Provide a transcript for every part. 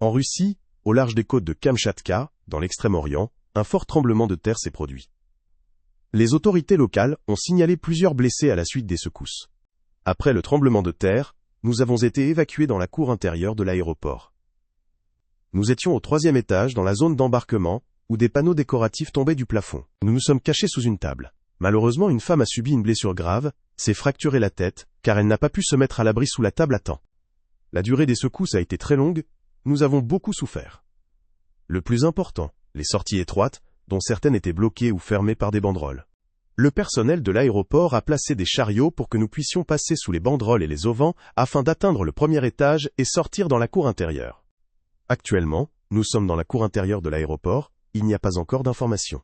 En Russie, au large des côtes de Kamtchatka, dans l'Extrême-Orient, un fort tremblement de terre s'est produit. Les autorités locales ont signalé plusieurs blessés à la suite des secousses. Après le tremblement de terre, nous avons été évacués dans la cour intérieure de l'aéroport. Nous étions au 3e étage dans la zone d'embarquement, où des panneaux décoratifs tombaient du plafond. Nous nous sommes cachés sous une table. Malheureusement, une femme a subi une blessure grave, s'est fracturé la tête, car elle n'a pas pu se mettre à l'abri sous la table à temps. La durée des secousses a été très longue, nous avons beaucoup souffert. Le plus important, les sorties étroites, dont certaines étaient bloquées ou fermées par des banderoles. Le personnel de l'aéroport a placé des chariots pour que nous puissions passer sous les banderoles et les auvents afin d'atteindre le 1er étage et sortir dans la cour intérieure. Actuellement, nous sommes dans la cour intérieure de l'aéroport, il n'y a pas encore d'informations.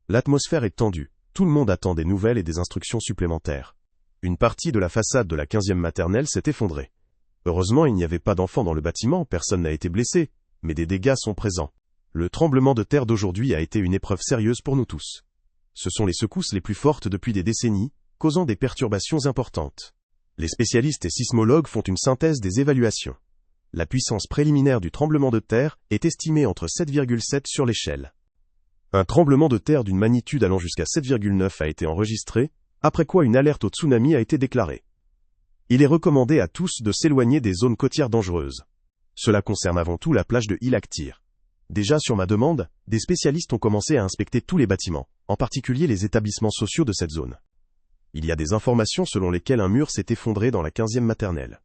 L'atmosphère est tendue, tout le monde attend des nouvelles et des instructions supplémentaires. Une partie de la façade de la 15e maternelle s'est effondrée. Heureusement, il n'y avait pas d'enfants dans le bâtiment, personne n'a été blessé, mais des dégâts sont présents. Le tremblement de terre d'aujourd'hui a été une épreuve sérieuse pour nous tous. Ce sont les secousses les plus fortes depuis des décennies, causant des perturbations importantes. Les spécialistes et sismologues font une synthèse des évaluations. La puissance préliminaire du tremblement de terre est estimée entre 7,7 sur l'échelle. Un tremblement de terre d'une magnitude allant jusqu'à 7,9 a été enregistré, après quoi une alerte au tsunami a été déclarée. Il est recommandé à tous de s'éloigner des zones côtières dangereuses. Cela concerne avant tout la plage de Ilaktir. Déjà sur ma demande, des spécialistes ont commencé à inspecter tous les bâtiments, en particulier les établissements sociaux de cette zone. Il y a des informations selon lesquelles un mur s'est effondré dans la 15e maternelle.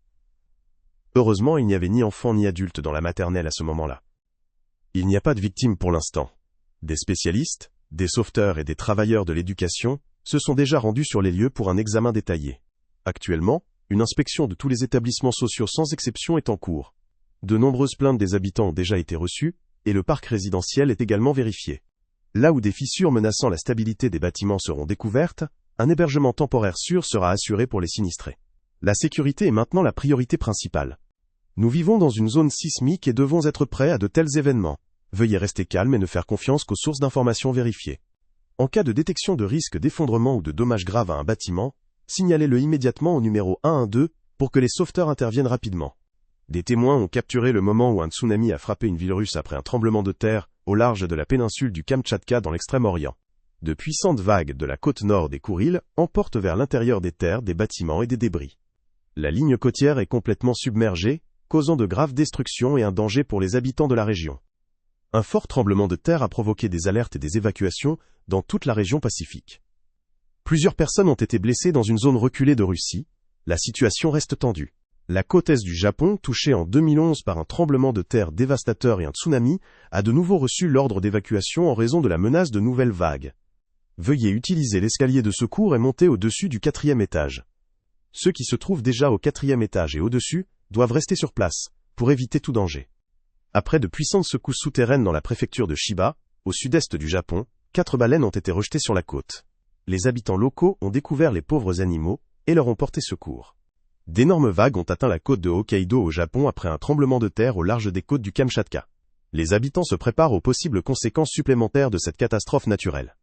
Heureusement, il n'y avait ni enfants ni adultes dans la maternelle à ce moment-là. Il n'y a pas de victimes pour l'instant. Des spécialistes, des sauveteurs et des travailleurs de l'éducation se sont déjà rendus sur les lieux pour un examen détaillé. Actuellement, une inspection de tous les établissements sociaux sans exception est en cours. De nombreuses plaintes des habitants ont déjà été reçues, et le parc résidentiel est également vérifié. Là où des fissures menaçant la stabilité des bâtiments seront découvertes, un hébergement temporaire sûr sera assuré pour les sinistrés. La sécurité est maintenant la priorité principale. Nous vivons dans une zone sismique et devons être prêts à de tels événements. Veuillez rester calme et ne faire confiance qu'aux sources d'informations vérifiées. En cas de détection de risque d'effondrement ou de dommages graves à un bâtiment, signalez-le immédiatement au numéro 112 pour que les sauveteurs interviennent rapidement. Des témoins ont capturé le moment où un tsunami a frappé une ville russe après un tremblement de terre au large de la péninsule du Kamtchatka dans l'Extrême-Orient. De puissantes vagues de la côte nord des Kouriles emportent vers l'intérieur des terres des bâtiments et des débris. La ligne côtière est complètement submergée, causant de graves destructions et un danger pour les habitants de la région. Un fort tremblement de terre a provoqué des alertes et des évacuations dans toute la région Pacifique. Plusieurs personnes ont été blessées dans une zone reculée de Russie. La situation reste tendue. La côte est du Japon, touchée en 2011 par un tremblement de terre dévastateur et un tsunami, a de nouveau reçu l'ordre d'évacuation en raison de la menace de nouvelles vagues. Veuillez utiliser l'escalier de secours et monter au-dessus du 4e étage. Ceux qui se trouvent déjà au 4e étage et au-dessus doivent rester sur place, pour éviter tout danger. Après de puissantes secousses souterraines dans la préfecture de Chiba, au sud-est du Japon, 4 baleines ont été rejetées sur la côte. Les habitants locaux ont découvert les pauvres animaux et leur ont porté secours. D'énormes vagues ont atteint la côte de Hokkaido au Japon après un tremblement de terre au large des côtes du Kamtchatka. Les habitants se préparent aux possibles conséquences supplémentaires de cette catastrophe naturelle.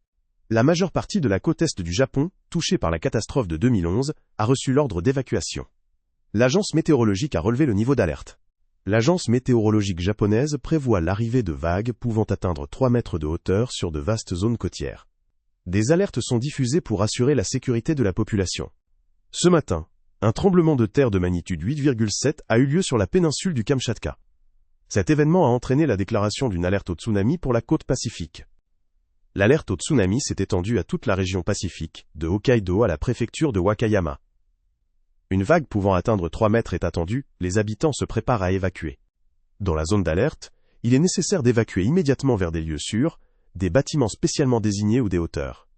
La majeure partie de la côte est du Japon, touchée par la catastrophe de 2011, a reçu l'ordre d'évacuation. L'agence météorologique a relevé le niveau d'alerte. L'agence météorologique japonaise prévoit l'arrivée de vagues pouvant atteindre 3 mètres de hauteur sur de vastes zones côtières. Des alertes sont diffusées pour assurer la sécurité de la population. Ce matin, un tremblement de terre de magnitude 8,7 a eu lieu sur la péninsule du Kamtchatka. Cet événement a entraîné la déclaration d'une alerte au tsunami pour la côte Pacifique. L'alerte au tsunami s'est étendue à toute la région Pacifique, de Hokkaido à la préfecture de Wakayama. Une vague pouvant atteindre 3 mètres est attendue, les habitants se préparent à évacuer. Dans la zone d'alerte, il est nécessaire d'évacuer immédiatement vers des lieux sûrs, des bâtiments spécialement désignés ou des hauteurs.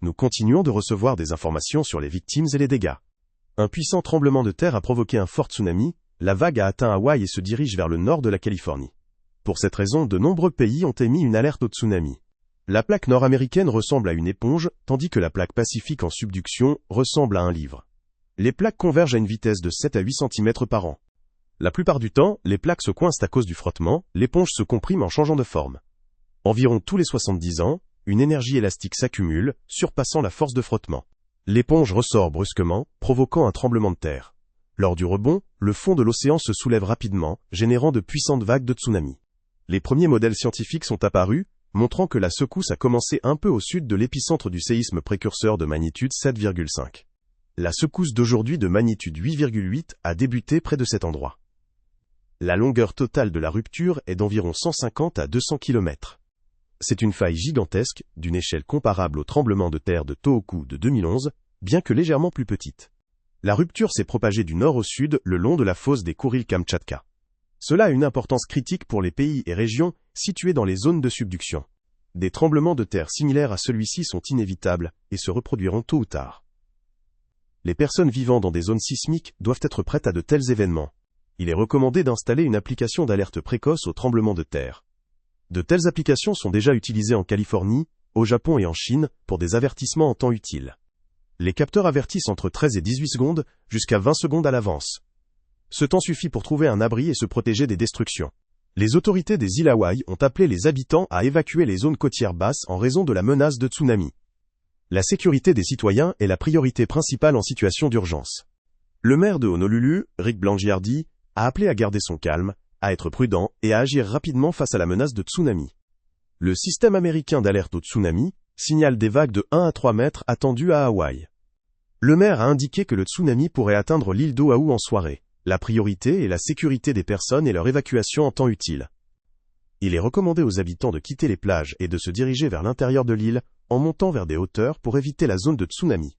Nous continuons de recevoir des informations sur les victimes et les dégâts. Un puissant tremblement de terre a provoqué un fort tsunami, la vague a atteint Hawaï et se dirige vers le nord de la Californie. Pour cette raison, de nombreux pays ont émis une alerte au tsunami. La plaque nord-américaine ressemble à une éponge, tandis que la plaque pacifique en subduction ressemble à un livre. Les plaques convergent à une vitesse de 7 à 8 cm par an. La plupart du temps, les plaques se coincent à cause du frottement, l'éponge se comprime en changeant de forme. Environ tous les 70 ans, une énergie élastique s'accumule, surpassant la force de frottement. L'éponge ressort brusquement, provoquant un tremblement de terre. Lors du rebond, le fond de l'océan se soulève rapidement, générant de puissantes vagues de tsunami. Les premiers modèles scientifiques sont apparus, montrant que la secousse a commencé un peu au sud de l'épicentre du séisme précurseur de magnitude 7,5. La secousse d'aujourd'hui de magnitude 8,8 a débuté près de cet endroit. La longueur totale de la rupture est d'environ 150 à 200 km. C'est une faille gigantesque, d'une échelle comparable au tremblement de terre de Tohoku de 2011, bien que légèrement plus petite. La rupture s'est propagée du nord au sud le long de la fosse des Kouril-Kamtchatka. Cela a une importance critique pour les pays et régions situés dans les zones de subduction. Des tremblements de terre similaires à celui-ci sont inévitables et se reproduiront tôt ou tard. Les personnes vivant dans des zones sismiques doivent être prêtes à de tels événements. Il est recommandé d'installer une application d'alerte précoce aux tremblements de terre. De telles applications sont déjà utilisées en Californie, au Japon et en Chine pour des avertissements en temps utile. Les capteurs avertissent entre 13 et 18 secondes, jusqu'à 20 secondes à l'avance. Ce temps suffit pour trouver un abri et se protéger des destructions. Les autorités des îles Hawaï ont appelé les habitants à évacuer les zones côtières basses en raison de la menace de tsunami. La sécurité des citoyens est la priorité principale en situation d'urgence. Le maire de Honolulu, Rick Blangiardi, a appelé à garder son calme, à être prudent et à agir rapidement face à la menace de tsunami. Le système américain d'alerte au tsunami signale des vagues de 1 à 3 mètres attendues à Hawaï. Le maire a indiqué que le tsunami pourrait atteindre l'île d'Oahu en soirée. La priorité est la sécurité des personnes et leur évacuation en temps utile. Il est recommandé aux habitants de quitter les plages et de se diriger vers l'intérieur de l'île, en montant vers des hauteurs pour éviter la zone de tsunami.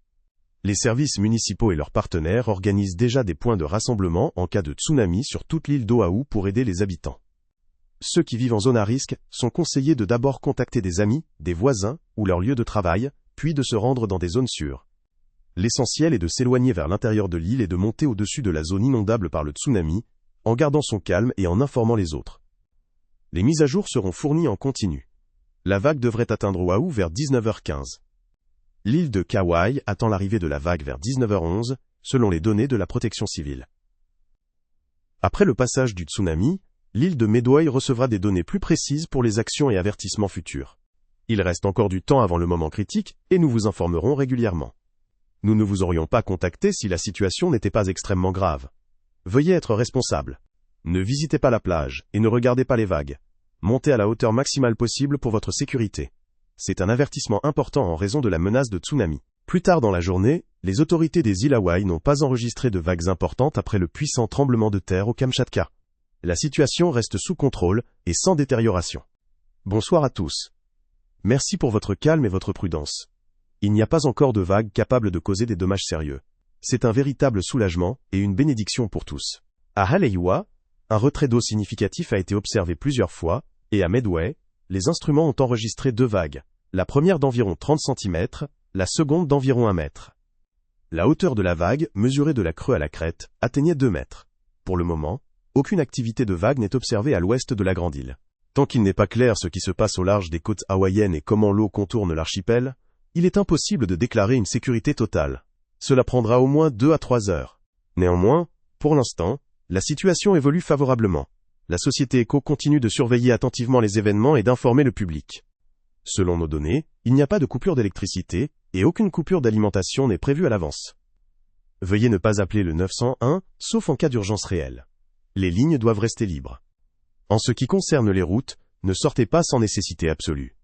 Les services municipaux et leurs partenaires organisent déjà des points de rassemblement en cas de tsunami sur toute l'île d'Oahu pour aider les habitants. Ceux qui vivent en zone à risque sont conseillés de d'abord contacter des amis, des voisins ou leur lieu de travail, puis de se rendre dans des zones sûres. L'essentiel est de s'éloigner vers l'intérieur de l'île et de monter au-dessus de la zone inondable par le tsunami, en gardant son calme et en informant les autres. Les mises à jour seront fournies en continu. La vague devrait atteindre Oahu vers 19h15. L'île de Kauai attend l'arrivée de la vague vers 19h11, selon les données de la protection civile. Après le passage du tsunami, l'île de Medway recevra des données plus précises pour les actions et avertissements futurs. Il reste encore du temps avant le moment critique et nous vous informerons régulièrement. Nous ne vous aurions pas contacté si la situation n'était pas extrêmement grave. Veuillez être responsable. Ne visitez pas la plage et ne regardez pas les vagues. Montez à la hauteur maximale possible pour votre sécurité. C'est un avertissement important en raison de la menace de tsunami. Plus tard dans la journée, les autorités des îles Hawaï n'ont pas enregistré de vagues importantes après le puissant tremblement de terre au Kamchatka. La situation reste sous contrôle et sans détérioration. Bonsoir à tous. Merci pour votre calme et votre prudence. Il n'y a pas encore de vagues capables de causer des dommages sérieux. C'est un véritable soulagement et une bénédiction pour tous. À Haleiwa, un retrait d'eau significatif a été observé plusieurs fois, et à Medway, les instruments ont enregistré 2 vagues, la première d'environ 30 cm, la seconde d'environ 1 mètre. La hauteur de la vague, mesurée de la creux à la crête, atteignait 2 mètres. Pour le moment, aucune activité de vague n'est observée à l'ouest de la grande île. Tant qu'il n'est pas clair ce qui se passe au large des côtes hawaïennes et comment l'eau contourne l'archipel, il est impossible de déclarer une sécurité totale. Cela prendra au moins 2 à 3 heures. Néanmoins, pour l'instant, la situation évolue favorablement. La société Echo continue de surveiller attentivement les événements et d'informer le public. Selon nos données, il n'y a pas de coupure d'électricité et aucune coupure d'alimentation n'est prévue à l'avance. Veuillez ne pas appeler le 911, sauf en cas d'urgence réelle. Les lignes doivent rester libres. En ce qui concerne les routes, ne sortez pas sans nécessité absolue.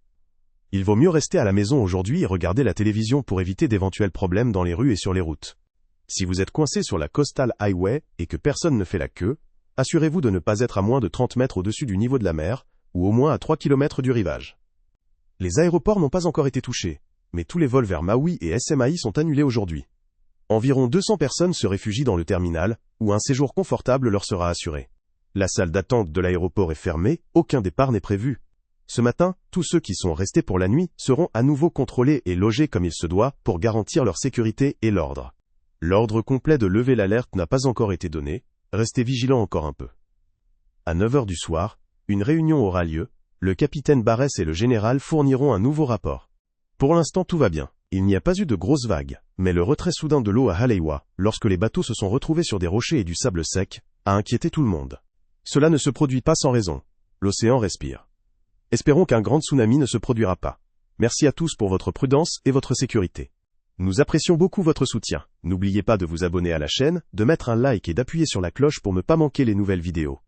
Il vaut mieux rester à la maison aujourd'hui et regarder la télévision pour éviter d'éventuels problèmes dans les rues et sur les routes. Si vous êtes coincé sur la Coastal Highway et que personne ne fait la queue, assurez-vous de ne pas être à moins de 30 mètres au-dessus du niveau de la mer, ou au moins à 3 km du rivage. Les aéroports n'ont pas encore été touchés, mais tous les vols vers Maui et SMAI sont annulés aujourd'hui. Environ 200 personnes se réfugient dans le terminal, où un séjour confortable leur sera assuré. La salle d'attente de l'aéroport est fermée, aucun départ n'est prévu. Ce matin, tous ceux qui sont restés pour la nuit seront à nouveau contrôlés et logés comme il se doit pour garantir leur sécurité et l'ordre. L'ordre complet de lever l'alerte n'a pas encore été donné, restez vigilants encore un peu. À 9h du soir, une réunion aura lieu, le capitaine Barès et le général fourniront un nouveau rapport. Pour l'instant tout va bien. Il n'y a pas eu de grosses vagues, mais le retrait soudain de l'eau à Haleiwa, lorsque les bateaux se sont retrouvés sur des rochers et du sable sec, a inquiété tout le monde. Cela ne se produit pas sans raison. L'océan respire. Espérons qu'un grand tsunami ne se produira pas. Merci à tous pour votre prudence et votre sécurité. Nous apprécions beaucoup votre soutien. N'oubliez pas de vous abonner à la chaîne, de mettre un like et d'appuyer sur la cloche pour ne pas manquer les nouvelles vidéos.